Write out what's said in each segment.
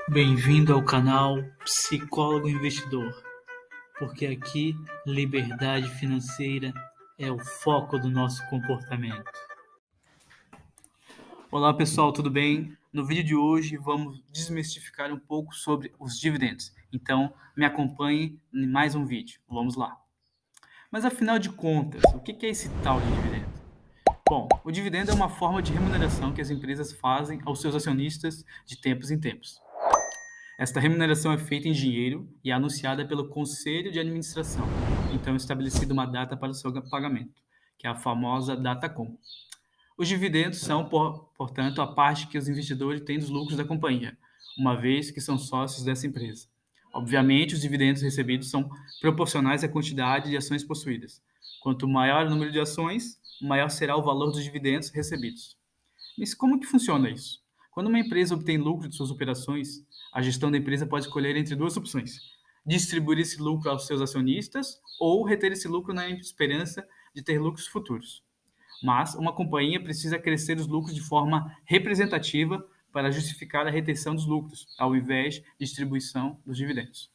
Bem-vindo ao canal Psicólogo Investidor, porque aqui liberdade financeira é o foco do nosso comportamento. Olá pessoal, tudo bem? No vídeo de hoje vamos desmistificar um pouco sobre os dividendos. Então me acompanhe em mais um vídeo. Vamos lá. Mas afinal de contas, o que é esse tal de dividendo? Bom, o dividendo é uma forma de remuneração que as empresas fazem aos seus acionistas de tempos em tempos. Esta remuneração é feita em dinheiro e é anunciada pelo Conselho de Administração, então estabelecida uma data para o seu pagamento, que é a famosa data-com. Os dividendos são, portanto, a parte que os investidores têm dos lucros da companhia, uma vez que são sócios dessa empresa. Obviamente, os dividendos recebidos são proporcionais à quantidade de ações possuídas. Quanto maior o número de ações, maior será o valor dos dividendos recebidos. Mas como que funciona isso? Quando uma empresa obtém lucro de suas operações, a gestão da empresa pode escolher entre duas opções: distribuir esse lucro aos seus acionistas ou reter esse lucro na esperança de ter lucros futuros. Mas uma companhia precisa crescer os lucros de forma representativa para justificar a retenção dos lucros, ao invés de distribuição dos dividendos.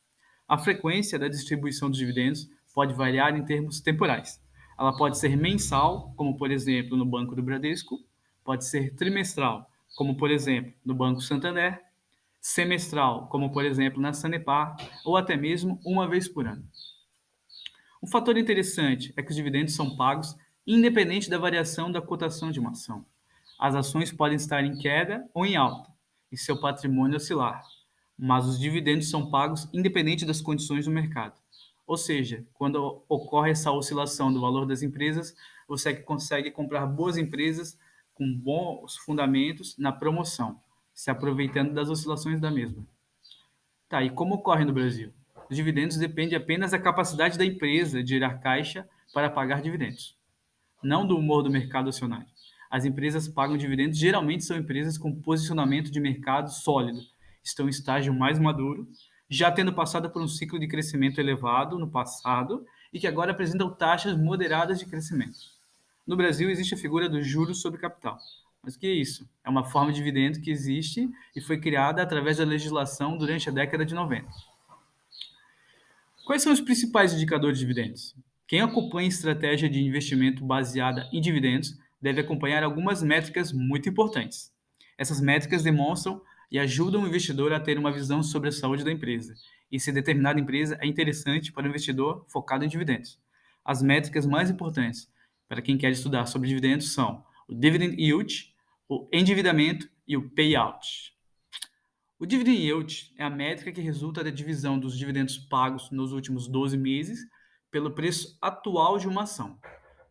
A frequência da distribuição dos dividendos pode variar em termos temporais. Ela pode ser mensal, como por exemplo no Banco do Bradesco, pode ser trimestral, como por exemplo no Banco Santander, semestral, como por exemplo na Sanepar, ou até mesmo uma vez por ano. Um fator interessante é que os dividendos são pagos independente da variação da cotação de uma ação. As ações podem estar em queda ou em alta, e seu patrimônio oscilar, mas os dividendos são pagos independente das condições do mercado. Ou seja, quando ocorre essa oscilação do valor das empresas, você consegue comprar boas empresas com bons fundamentos na promoção, se aproveitando das oscilações da mesma. Tá, e como ocorre no Brasil? Os dividendos dependem apenas da capacidade da empresa de gerar caixa para pagar dividendos, não do humor do mercado acionário. As empresas pagam dividendos geralmente são empresas com posicionamento de mercado sólido, estão em estágio mais maduro, já tendo passado por um ciclo de crescimento elevado no passado e que agora apresentam taxas moderadas de crescimento. No Brasil existe a figura do juros sobre capital. Mas o que é isso? É uma forma de dividendo que existe e foi criada através da legislação durante a década de 90. Quais são os principais indicadores de dividendos? Quem acompanha estratégia de investimento baseada em dividendos deve acompanhar algumas métricas muito importantes. Essas métricas demonstram e ajudam o investidor a ter uma visão sobre a saúde da empresa e se determinada empresa é interessante para o investidor focado em dividendos. As métricas mais importantes para quem quer estudar sobre dividendos são o dividend yield, o endividamento e o payout. O dividend yield é a métrica que resulta da divisão dos dividendos pagos nos últimos 12 meses pelo preço atual de uma ação.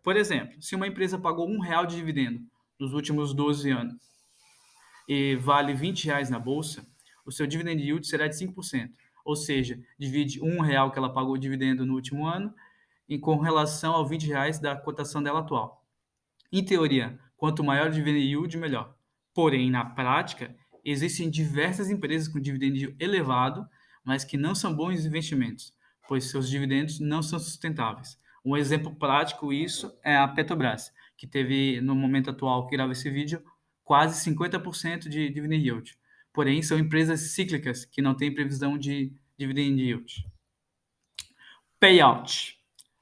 Por exemplo, se uma empresa pagou R$ 1 de dividendo nos últimos 12 anos e vale R$ 20 na bolsa, o seu dividend yield será de 5%. Ou seja, divide R$ 1 que ela pagou de dividendo no último ano e com relação ao R$ 20 da cotação dela atual. Em teoria, quanto maior o dividend yield, melhor. Porém, na prática, existem diversas empresas com dividend yield elevado, mas que não são bons investimentos, pois seus dividendos não são sustentáveis. Um exemplo prático disso é a Petrobras, que teve, no momento atual que grava esse vídeo, quase 50% de dividend yield. Porém, são empresas cíclicas que não têm previsão de dividend yield. Payout.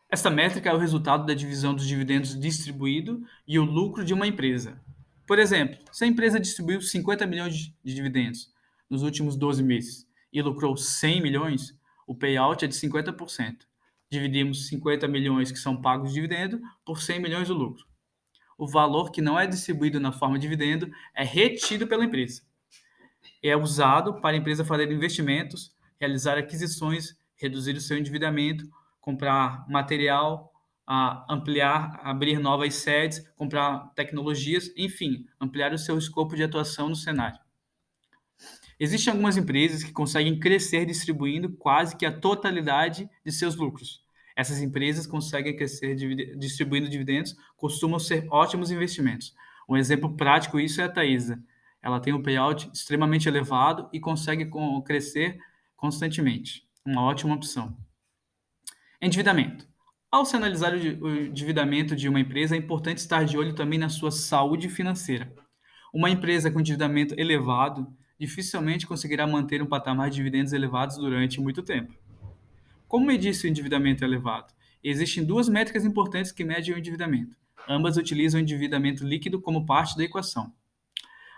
Esta métrica é o resultado da divisão dos dividendos distribuído e o lucro de uma empresa. Por exemplo, se a empresa distribuiu 50 milhões de dividendos nos últimos 12 meses e lucrou 100 milhões, o payout é de 50%. Dividimos 50 milhões que são pagos de dividendo por 100 milhões do lucro. O valor que não é distribuído na forma de dividendo é retido pela empresa. É usado para a empresa fazer investimentos, realizar aquisições, reduzir o seu endividamento, comprar material, ampliar, abrir novas sedes, comprar tecnologias, enfim, ampliar o seu escopo de atuação no cenário. Existem algumas empresas que conseguem crescer distribuindo quase que a totalidade de seus lucros. Essas empresas conseguem crescer distribuindo dividendos, costumam ser ótimos investimentos. Um exemplo prático disso é a Taesa. Ela tem um payout extremamente elevado e consegue crescer constantemente. Uma ótima opção. Endividamento. Ao se analisar o endividamento de uma empresa, é importante estar de olho também na sua saúde financeira. Uma empresa com endividamento elevado dificilmente conseguirá manter um patamar de dividendos elevados durante muito tempo. Como medir se o endividamento é elevado? Existem duas métricas importantes que medem o endividamento. Ambas utilizam o endividamento líquido como parte da equação.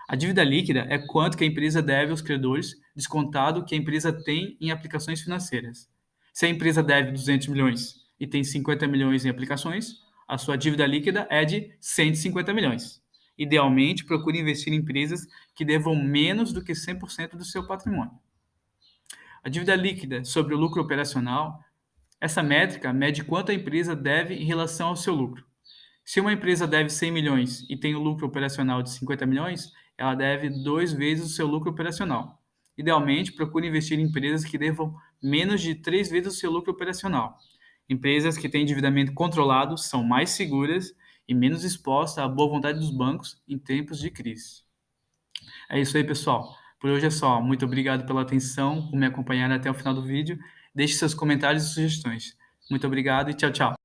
A dívida líquida é quanto que a empresa deve aos credores, descontado o que a empresa tem em aplicações financeiras. Se a empresa deve 200 milhões e tem 50 milhões em aplicações, a sua dívida líquida é de 150 milhões. Idealmente, procure investir em empresas que devam menos do que 100% do seu patrimônio. A dívida líquida sobre o lucro operacional, essa métrica mede quanto a empresa deve em relação ao seu lucro. Se uma empresa deve 100 milhões e tem um lucro operacional de 50 milhões, ela deve 2 vezes o seu lucro operacional. Idealmente, procure investir em empresas que devam menos de 3 vezes o seu lucro operacional. Empresas que têm endividamento controlado são mais seguras e menos expostas à boa vontade dos bancos em tempos de crise. É isso aí, pessoal. Por hoje é só. Muito obrigado pela atenção, por me acompanhar até o final do vídeo. Deixe seus comentários e sugestões. Muito obrigado e tchau, tchau.